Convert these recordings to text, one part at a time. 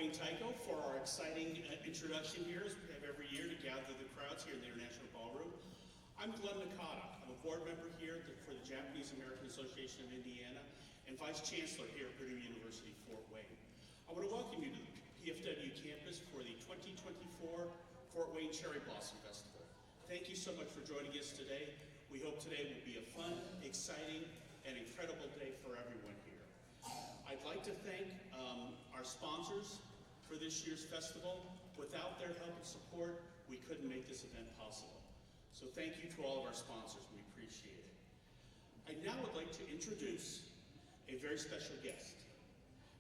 Wayne Tycho for our exciting introduction here, as we have every year to gather the crowds here in the International Ballroom. I'm Glenn Nakata. I'm a board member here for the Japanese American Association of Indiana and Vice Chancellor here at Purdue University, Fort Wayne. I want to welcome you to the PFW campus for the 2024 Fort Wayne Cherry Blossom Festival. Thank you so much for joining us today. We hope today will be a fun, exciting, and incredible day for everyone here. I'd like to thank our sponsors for this year's festival. Without their help and support, we couldn't make this event possible. So thank you to all of our sponsors, we appreciate it. I now would like to introduce a very special guest.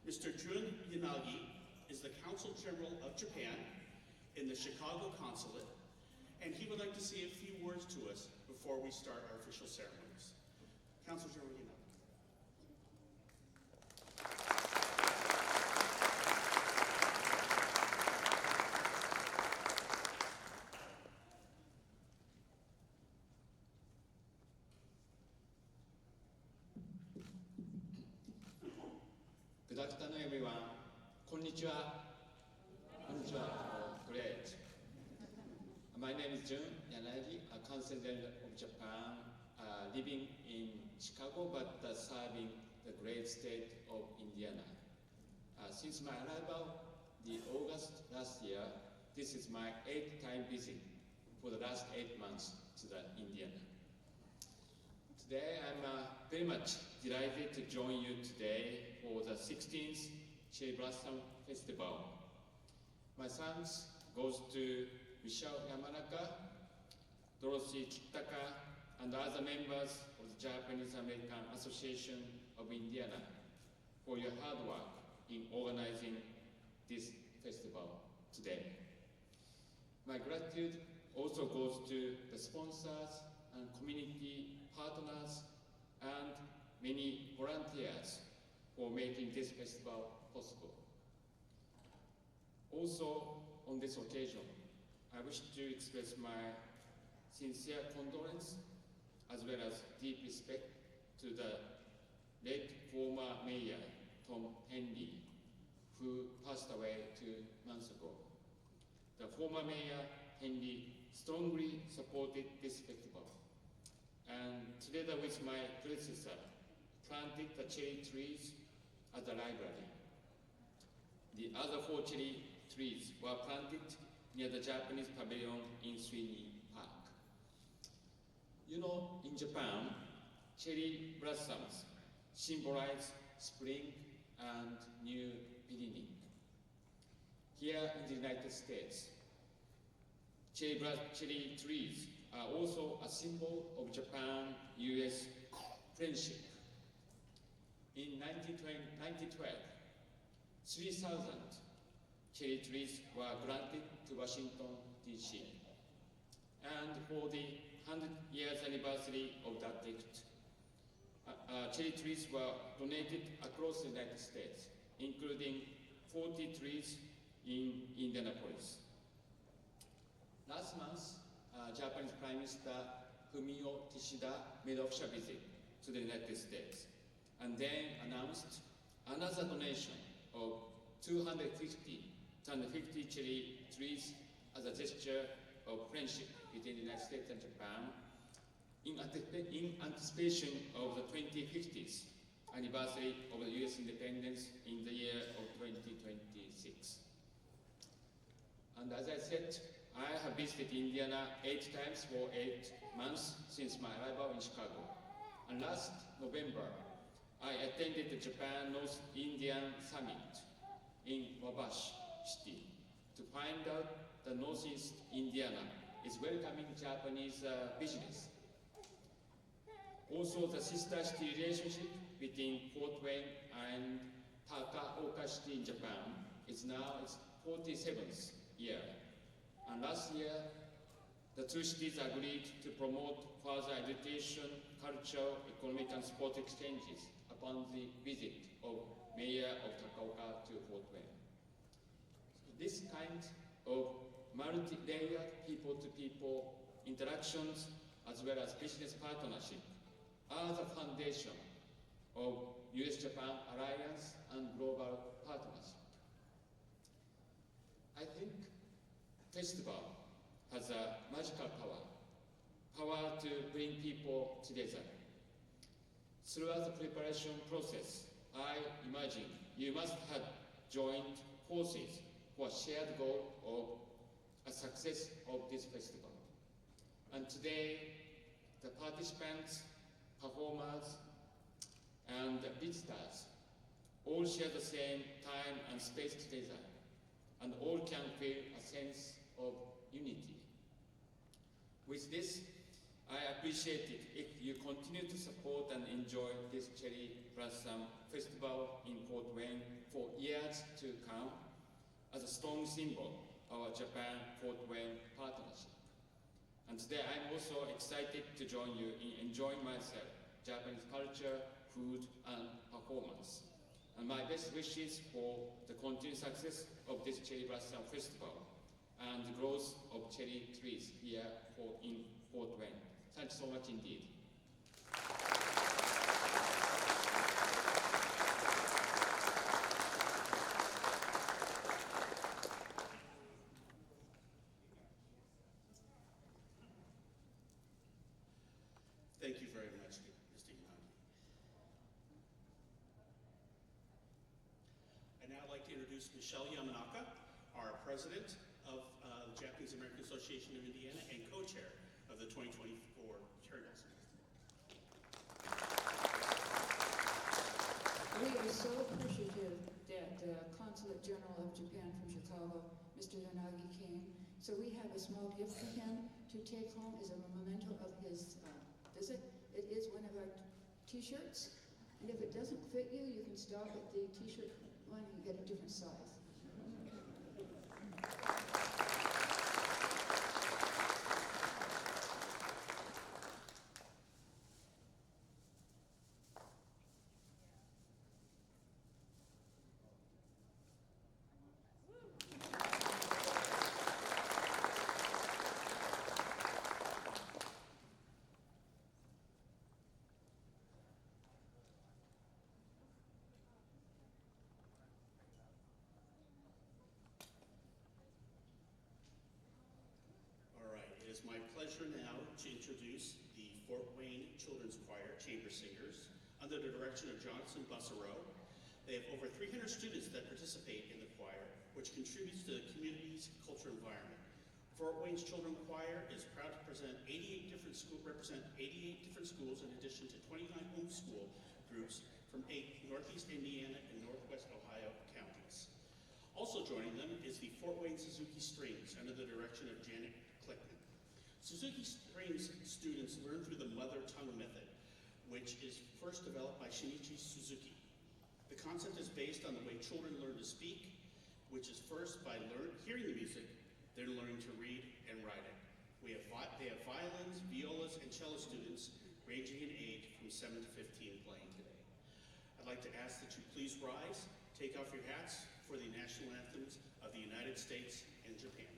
Mr. Jun Yanagi is the Consul-General of Japan in the Chicago Consulate, and he would like to say a few words to us before we start our official ceremonies. Consul-General Yanagi. こんにちは。こんにちは。Great. My name is Jun Yanagi, a Consul-General of Japan, living in Chicago but serving the great state of Indiana. Since my arrival in August last year, this is my 8th time visit for the last 8 months to the Indiana. Today, I'm very much delighted to join you today for the 16th Cherry Blossom Festival. My thanks goes to Michelle Yamanaka, Dorothy Kitaka, and other members of the Japanese American Association of Indiana for your hard work in organizing this festival today. My gratitude also goes to the sponsors and community partners and many volunteers for making this festival possible. Also, on this occasion, I wish to express my sincere condolence as well as deep respect to the late former mayor, Tom Henley, who passed away 2 months ago. The former mayor, Henley, strongly supported this festival, and together with my predecessor, planted the cherry trees at the library. The other 4 cherry trees were planted near the Japanese pavilion in Sweeney Park. You know, in Japan, cherry blossoms symbolize spring and new beginning. Here in the United States, cherry trees are also a symbol of Japan-US friendship. In 1912, 3,000 cherry trees were granted to Washington, D.C. And for the 100 years anniversary of that act, cherry trees were donated across the United States, including 40 trees in Indianapolis. Last month, Japanese Prime Minister Fumio Kishida made an official visit to the United States and then announced another donation of 250 cherry trees as a gesture of friendship between the United States and Japan in anticipation of the 2050th anniversary of the US independence in the year of 2026. And as I said, I have visited Indiana 8 times for 8 months since my arrival in Chicago. And last November, I attended the Japan North Indian Summit in Wabash City to find out that Northeast Indiana is welcoming Japanese business. Also, the sister city relationship between Fort Wayne and Takaoka City in Japan is now its 47th year. And last year, the 2 cities agreed to promote further education, cultural, economic, and sport exchanges upon the visit of Mayor of Takaoka to Fort Wayne. So this kind of multi-layered people-to-people interactions as well as business partnership are the foundation of US-Japan alliance and global partnership. I think festival has a magical power to bring people together. Throughout the preparation process, I imagine you must have joined forces for a shared goal of a success of this festival. And today, the participants, performers, and the visitors all share the same time and space together, and all can feel a sense of unity. With this, I appreciate it if you continue to support and enjoy this Cherry Blossom Festival in Fort Wayne for years to come as a strong symbol of our Japan-Fort Wayne partnership. And today I'm also excited to join you in enjoying myself, Japanese culture, food, and performance. And my best wishes for the continued success of this Cherry Blossom Festival and the growth of cherry trees here in Fort Wayne. Thanks so much indeed. Thank you very much, Mr. Yanagi. I'd now like to introduce Michelle Yamanaka, our president of the Japanese American Association of Indiana and co-chair of the 2024 Cherry Blossom Festival. We are so appreciative that the Consulate-General of Japan from Chicago, Mr. Yanagi, came. So we have a small gift for him to take home as a memento of his visit. It is one of our t-shirts. And if it doesn't fit you, you can stop at the t-shirt one and get a different size. It is my pleasure now to introduce the Fort Wayne Children's Choir Chamber Singers under the direction of Johnson Bussereau. They have over 300 students that participate in the choir, which contributes to the community's cultural environment. Fort Wayne's Children's Choir is proud to represent 88 different schools in addition to 29 homeschool groups from 8 Northeast Indiana and Northwest Ohio counties. Also joining them is the Fort Wayne Suzuki Strings under the direction of Janet Clickman. Suzuki Strings students learn through the mother tongue method, which is first developed by Shinichi Suzuki. The concept is based on the way children learn to speak, which is first by hearing the music, then learning to read and write it. They have violins, violas, and cello students ranging in age from 7 to 15 playing today. I'd like to ask that you please rise, take off your hats for the national anthems of the United States and Japan.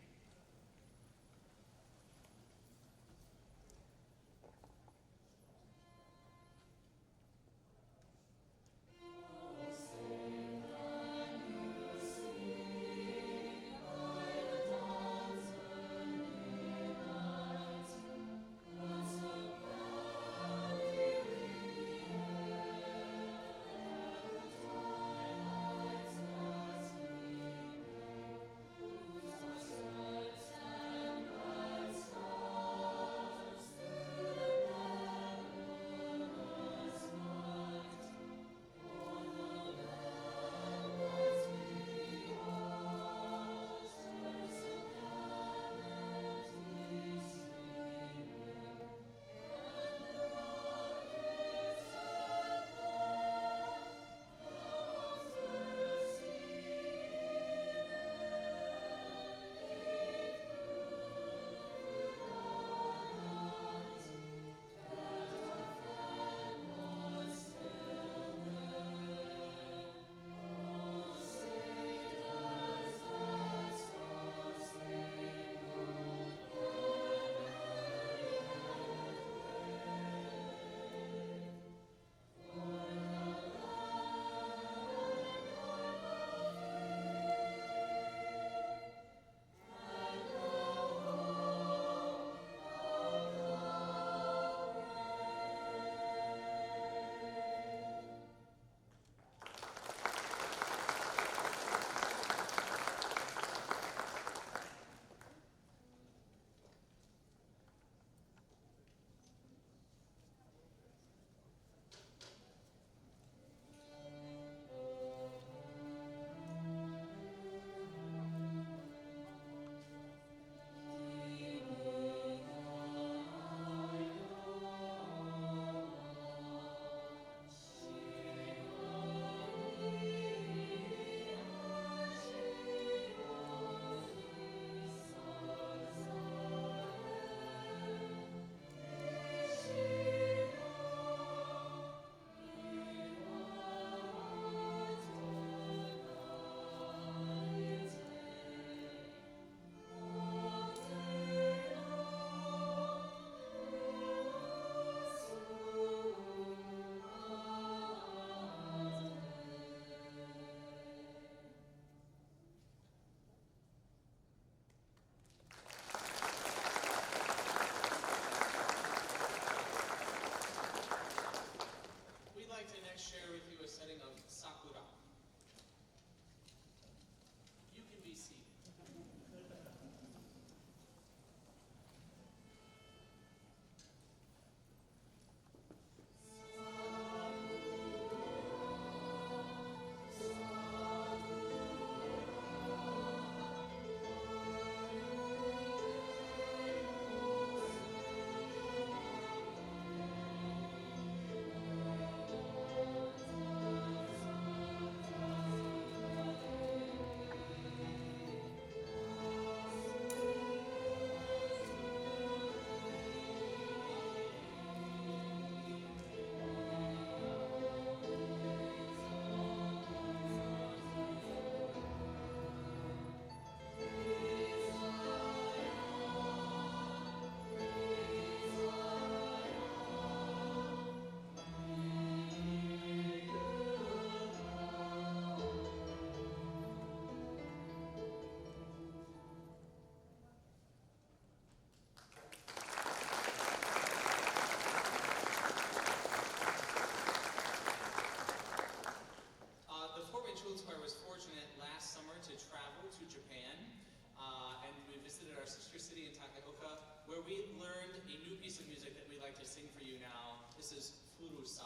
Fukuoka, where we learned a new piece of music that we'd like to sing for you now. This is Furusa.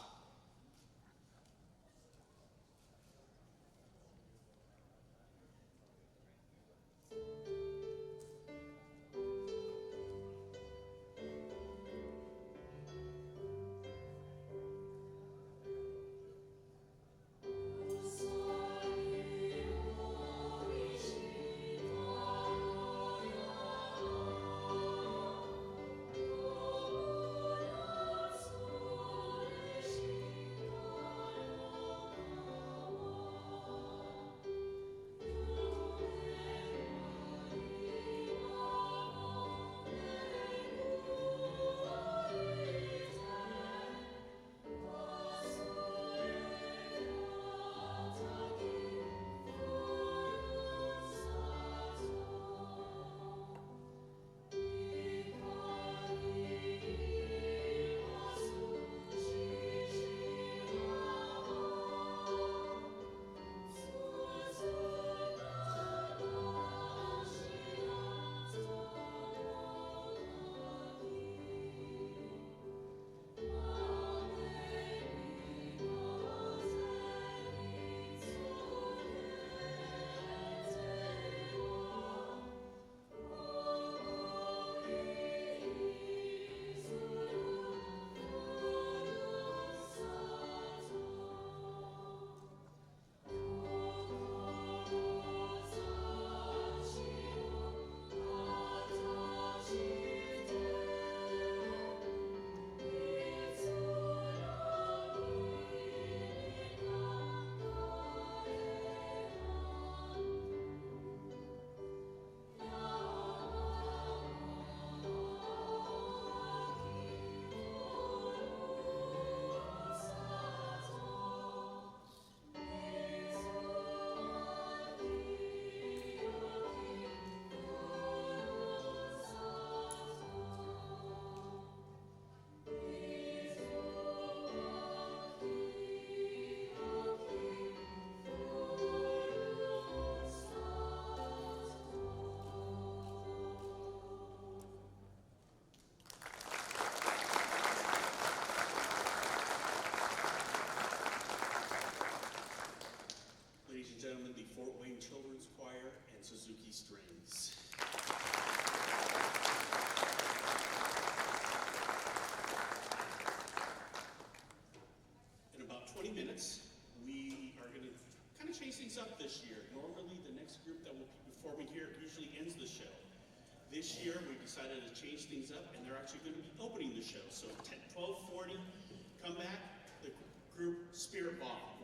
Ladies and gentlemen, the Fort Wayne Children's Choir and Suzuki Strings. In about 20 minutes, we are going to kind of change things up this year. Normally, the next group that will be performing here usually ends the show. This year, we decided to change things up, and they're actually going to be opening the show. So 12:40, come back, the group Spirit Bomb.